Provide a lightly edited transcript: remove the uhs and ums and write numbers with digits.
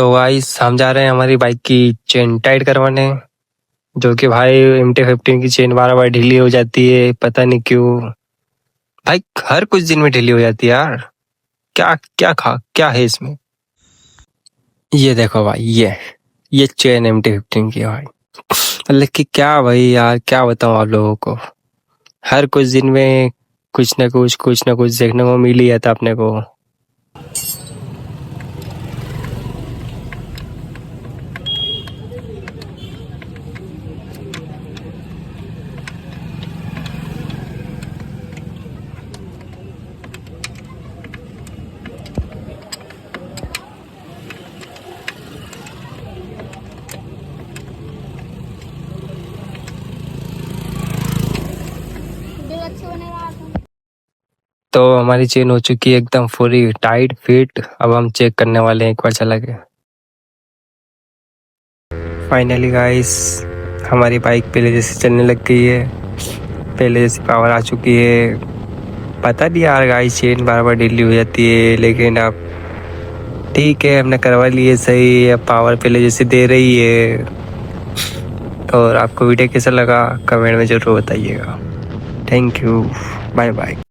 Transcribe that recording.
तो गाइस हम जा रहे हैं हमारी बाइक की चेन टाइट करवाने, जो कि भाई MT-15 की चेन बार बार ढीली हो जाती है, पता नहीं क्यों भाई, हर कुछ दिन में ढीली हो जाती है यार। क्या क्या है इसमें। ये देखो भाई, ये चेन MT-15 की है भाई। मतलब कि क्या भाई यार, क्या बताऊं आप लोगों को। हर कुछ दिन में कुछ ना कुछ देखने को मिल ही जाता अपने को। तो हमारी चेन हो चुकी है एकदम पूरी टाइट फिट। अब हम चेक करने वाले हैं एक बार चला के। फाइनली गाइस, हमारी बाइक पहले जैसे चलने लग गई है, पहले जैसी पावर आ चुकी है। पता नहीं यार गाइस, चेन बार बार ढीली हो जाती है, लेकिन अब ठीक है, हमने करवा ली है सही। अब पावर पहले जैसे दे रही है। और आपको वीडियो कैसा लगा कमेंट में ज़रूर बताइएगा। Thank you, bye bye.